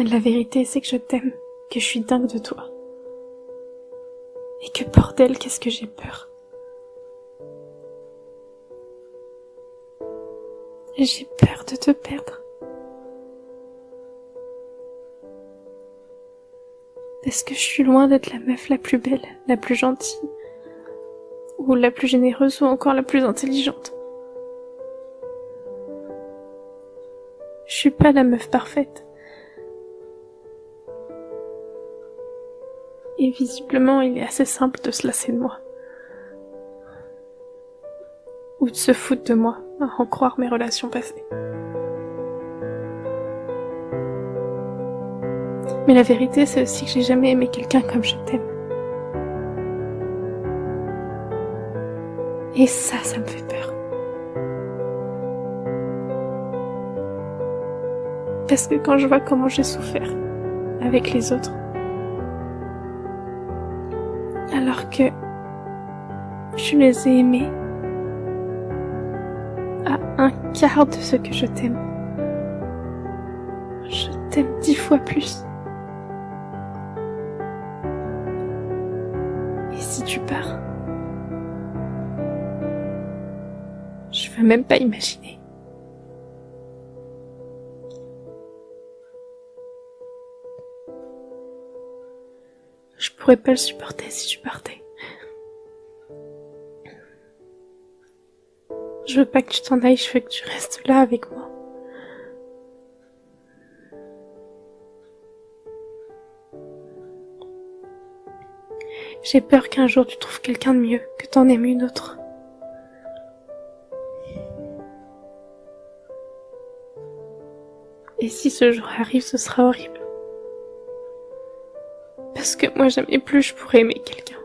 La vérité, c'est que je t'aime, que je suis dingue de toi. Et que bordel, qu'est-ce que j'ai peur. J'ai peur de te perdre. Parce que je suis loin d'être la meuf la plus belle, la plus gentille, ou la plus généreuse, ou encore la plus intelligente. Je suis pas la meuf parfaite. Et visiblement, il est assez simple de se lasser de moi. Ou de se foutre de moi, à en croire mes relations passées. Mais la vérité, c'est aussi que j'ai jamais aimé quelqu'un comme je t'aime. Et ça me fait peur. Parce que quand je vois comment j'ai souffert avec les autres, alors que je les ai aimés à un quart de ce que je t'aime. Je t'aime 10 fois plus. Et si tu pars, je veux même pas imaginer. Je pourrais pas le supporter si tu partais. Je veux pas que tu t'en ailles, je veux que tu restes là avec moi. J'ai peur qu'un jour tu trouves quelqu'un de mieux, que t'en aimes une autre. Et si ce jour arrive, ce sera horrible. Parce que moi jamais plus je pourrais aimer quelqu'un.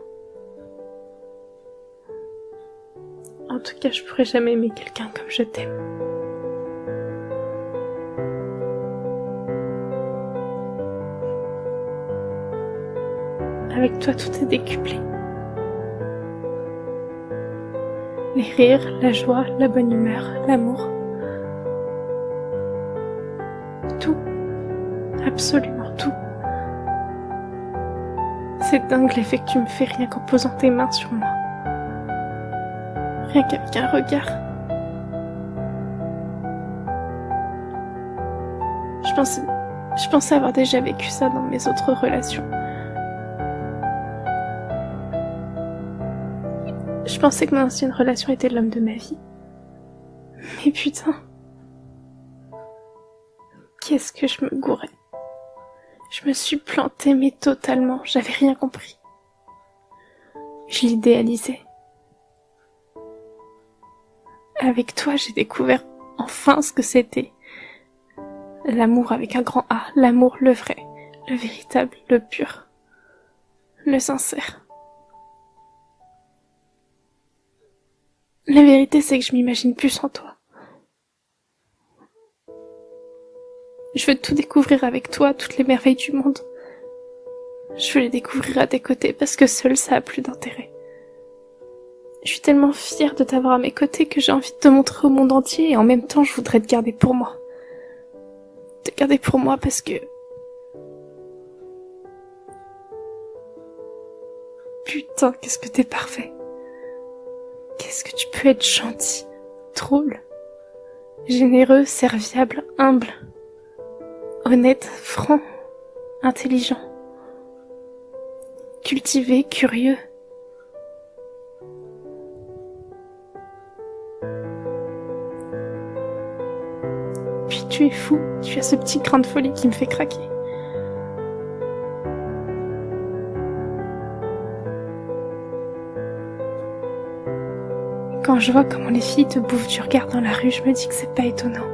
En tout cas, je pourrais jamais aimer quelqu'un comme je t'aime. Avec toi, tout est décuplé. Les rires, la joie, la bonne humeur, l'amour. Tout. Absolument tout. C'est dingue l'effet que tu me fais rien qu'en posant tes mains sur moi. Rien qu'avec un regard. Je pensais avoir déjà vécu ça dans mes autres relations. Je pensais que mon ancienne relation était l'homme de ma vie. Mais putain. Qu'est-ce que je me gourais. Je me suis plantée, mais totalement. J'avais rien compris. Je l'idéalisais. Avec toi, j'ai découvert enfin ce que c'était. L'amour avec un grand A. L'amour, le vrai. Le véritable, le pur. Le sincère. La vérité, c'est que je m'imagine plus sans toi. Je veux tout découvrir avec toi, toutes les merveilles du monde. Je veux les découvrir à tes côtés parce que seul ça a plus d'intérêt. Je suis tellement fière de t'avoir à mes côtés que j'ai envie de te montrer au monde entier et en même temps je voudrais te garder pour moi. Te garder pour moi parce que... Putain, qu'est-ce que t'es parfait. Qu'est-ce que tu peux être gentil, drôle, généreux, serviable, humble, honnête, franc, intelligent, cultivé, curieux. Puis tu es fou, tu as ce petit grain de folie qui me fait craquer. Quand je vois comment les filles te bouffent du regard dans la rue, je me dis que c'est pas étonnant.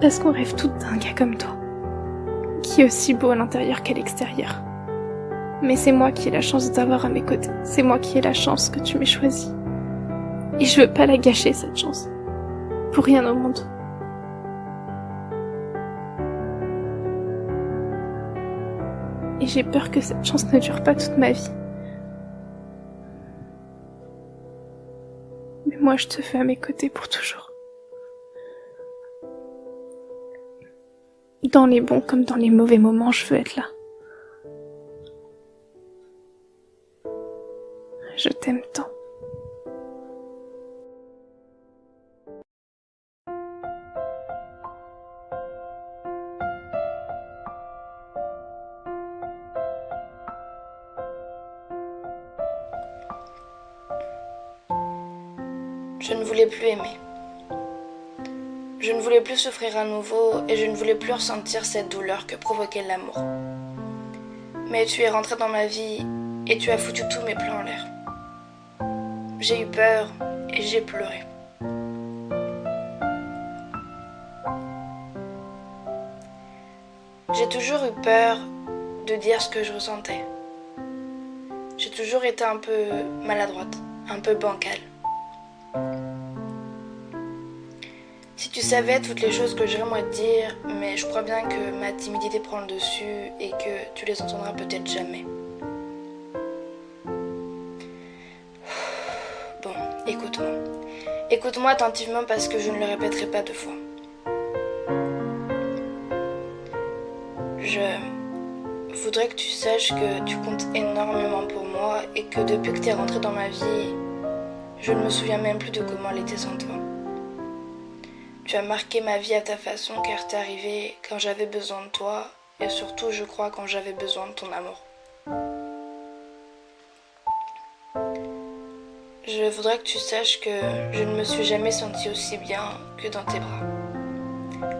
Parce qu'on rêve toutes d'un gars comme toi, qui est aussi beau à l'intérieur qu'à l'extérieur. Mais c'est moi qui ai la chance de t'avoir à mes côtés. C'est moi qui ai la chance que tu m'aies choisi. Et je veux pas la gâcher, cette chance. Pour rien au monde. Et j'ai peur que cette chance ne dure pas toute ma vie. Mais moi, je te veux à mes côtés pour toujours. Dans les bons comme dans les mauvais moments, je veux être là. Je t'aime tant. Je ne voulais plus aimer. Je ne voulais plus souffrir à nouveau et je ne voulais plus ressentir cette douleur que provoquait l'amour. Mais tu es rentré dans ma vie et tu as foutu tous mes plans en l'air. J'ai eu peur et j'ai pleuré. J'ai toujours eu peur de dire ce que je ressentais. J'ai toujours été un peu maladroite, un peu bancale. Si tu savais toutes les choses que j'aimerais te dire, mais je crois bien que ma timidité prend le dessus et que tu les entendras peut-être jamais. Bon, écoute-moi. Écoute-moi attentivement parce que je ne le répéterai pas 2 fois. Je voudrais que tu saches que tu comptes énormément pour moi et que depuis que tu es rentré dans ma vie, je ne me souviens même plus de comment elle était sans toi. Tu as marqué ma vie à ta façon car t'es arrivé quand j'avais besoin de toi et surtout je crois quand j'avais besoin de ton amour. Je voudrais que tu saches que je ne me suis jamais sentie aussi bien que dans tes bras,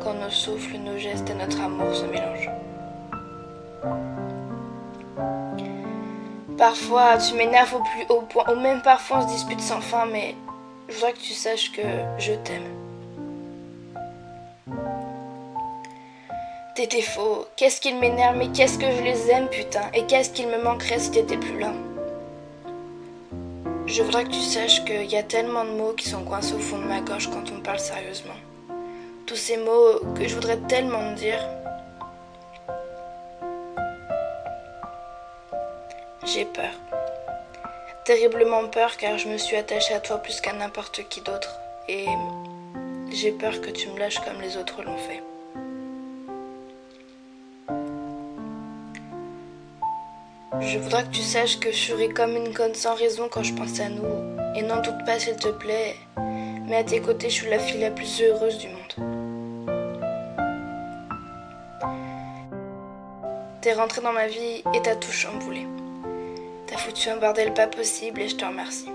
quand nos souffles, nos gestes et notre amour se mélangent. Parfois tu m'énerves au plus haut point, ou même parfois on se dispute sans fin, mais je voudrais que tu saches que je t'aime. T'étais faux, qu'est-ce qu'il m'énerve, mais qu'est-ce que je les aime putain, et qu'est-ce qu'il me manquerait si t'étais plus là. Je voudrais que tu saches qu'il y a tellement de mots qui sont coincés au fond de ma gorge quand on parle sérieusement. Tous ces mots que je voudrais tellement te dire. J'ai peur. Terriblement peur car je me suis attachée à toi plus qu'à n'importe qui d'autre. Et j'ai peur que tu me lâches comme les autres l'ont fait. Je voudrais que tu saches que je serai comme une conne sans raison quand je pense à nous. Et n'en doute pas s'il te plaît, mais à tes côtés je suis la fille la plus heureuse du monde. T'es rentré dans ma vie et t'as tout chamboulé. T'as foutu un bordel pas possible et je te remercie.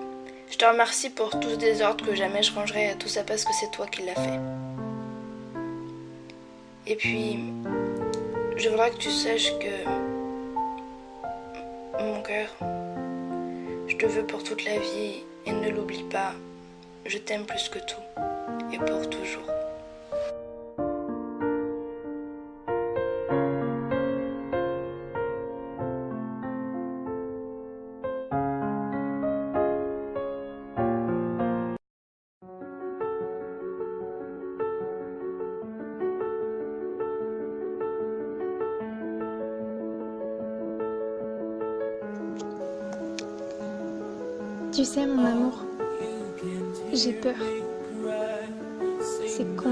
Je te remercie pour tout ce désordre que jamais je rangerai, tout ça parce que c'est toi qui l'as fait. Et puis, je voudrais que tu saches que mon cœur, je te veux pour toute la vie et ne l'oublie pas, je t'aime plus que tout et pour toujours. Tu sais, mon amour, j'ai peur. C'est con.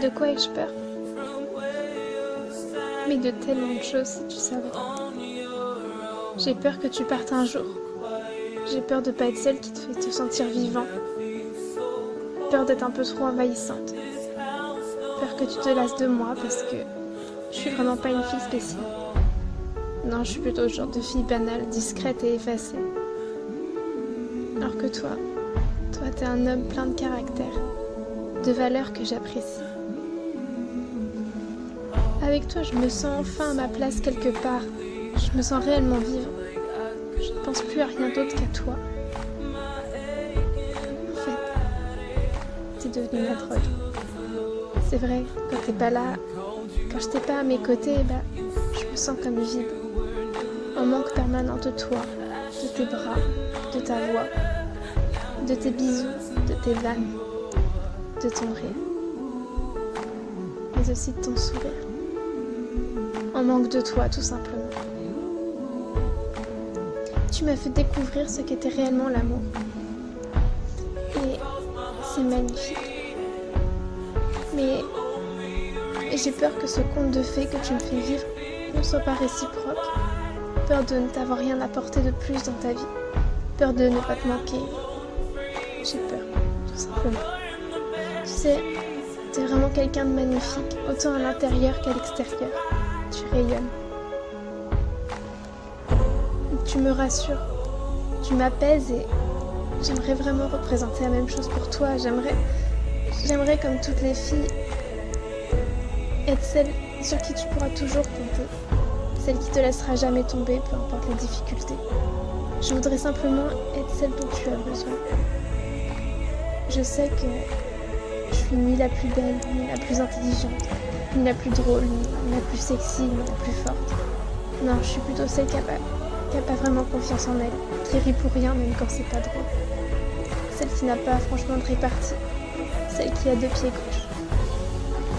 De quoi ai-je peur? Mais de tellement de choses, si tu savais. J'ai peur que tu partes un jour. J'ai peur de pas être celle qui te fait te sentir vivant. Peur d'être un peu trop envahissante. Peur que tu te lasses de moi parce que je suis vraiment pas une fille spéciale. Non, je suis plutôt le genre de fille banale, discrète et effacée. Alors que toi t'es un homme plein de caractère, de valeurs que j'apprécie. Avec toi, je me sens enfin à ma place quelque part. Je me sens réellement vivre. Je ne pense plus à rien d'autre qu'à toi. En fait, t'es devenue ma drogue. C'est vrai, quand t'es pas là, quand je t'ai pas à mes côtés, je me sens comme vide. En manque permanent de toi, de tes bras, de ta voix, de tes bisous, de tes vannes, de ton rire, mais aussi de ton sourire. En manque de toi, tout simplement. Tu m'as fait découvrir ce qu'était réellement l'amour. Et c'est magnifique. Mais Et j'ai peur que ce conte de fées que tu me fais vivre ne soit pas réciproque. Peur de ne t'avoir rien apporté de plus dans ta vie. Peur de ne pas te manquer. J'ai peur, tout simplement. Tu sais, t'es vraiment quelqu'un de magnifique, autant à l'intérieur qu'à l'extérieur. Tu rayonnes. Tu me rassures. Tu m'apaises et j'aimerais vraiment représenter la même chose pour toi. J'aimerais comme toutes les filles, être celle sur qui tu pourras toujours compter. Celle qui te laissera jamais tomber, peu importe les difficultés. Je voudrais simplement être celle dont tu as besoin. Je sais que je suis ni la plus belle, ni la plus intelligente, ni la plus drôle, ni la plus sexy, ni la plus forte. Non, je suis plutôt celle qui a pas vraiment confiance en elle, qui rit pour rien même quand c'est pas drôle. Celle qui n'a pas franchement de répartie, celle qui a deux pieds gauche,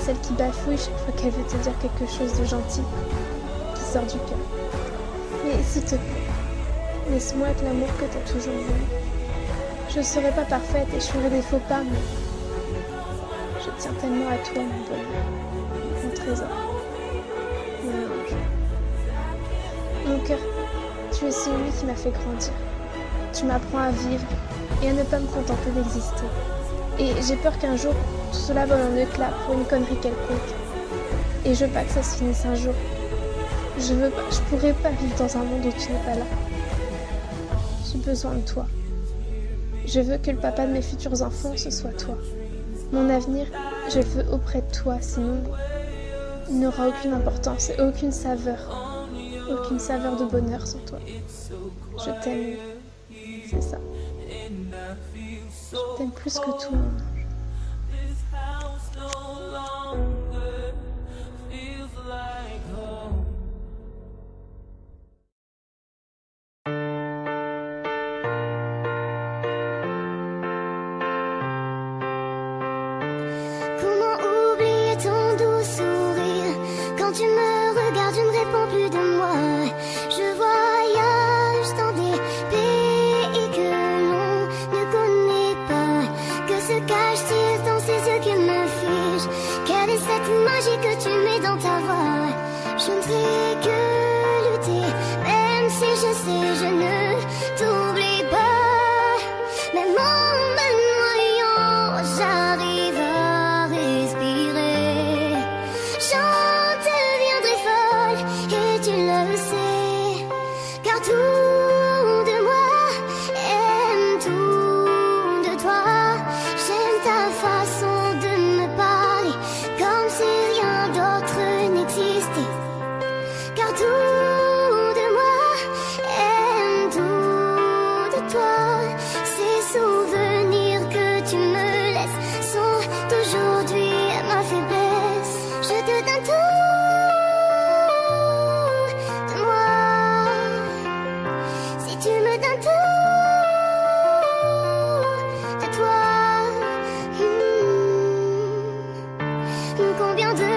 celle qui bafouille chaque fois qu'elle veut te dire quelque chose de gentil, qui sort du cœur. Mais s'il te plaît, laisse-moi être l'amour que t'as toujours voulu. Je ne serai pas parfaite et je ferai des faux pas, mais je tiens tellement à toi, mon bonheur, mon trésor, mon ange. Mon cœur, tu es celui qui m'a fait grandir. Tu m'apprends à vivre et à ne pas me contenter d'exister. Et j'ai peur qu'un jour, tout cela vole en éclats pour une connerie quelconque. Et je veux pas que ça se finisse un jour. Je pourrais pas vivre dans un monde où tu n'es pas là. J'ai besoin de toi. Je veux que le papa de mes futurs enfants, ce soit toi. Mon avenir, je le veux auprès de toi, sinon il n'aura aucune importance et aucune saveur de bonheur sans toi. Je t'aime, c'est ça. Je t'aime plus que tout, mon ange. Tu me regardes, je ne réponds plus de moi. Je voyage dans des pays que l'on ne connaît pas. Que se cache-t-il dans ces yeux qui me figent? Quelle est cette magie que tu mets dans ta voix? Je ne ferai que lutter, même si je sais je ne t'oublie pas. Même en me noyant, j'arrive à respirer. Et tu le sais, car tout de moi aime tout de toi. J'aime ta façon de me parler, comme si rien d'autre n'existait. Car tout de moi aime tout de toi. Ces souvenirs que tu me laisses sont aujourd'hui ma faiblesse. Je te donne tout. Tu me donnes tout de toi. Combien de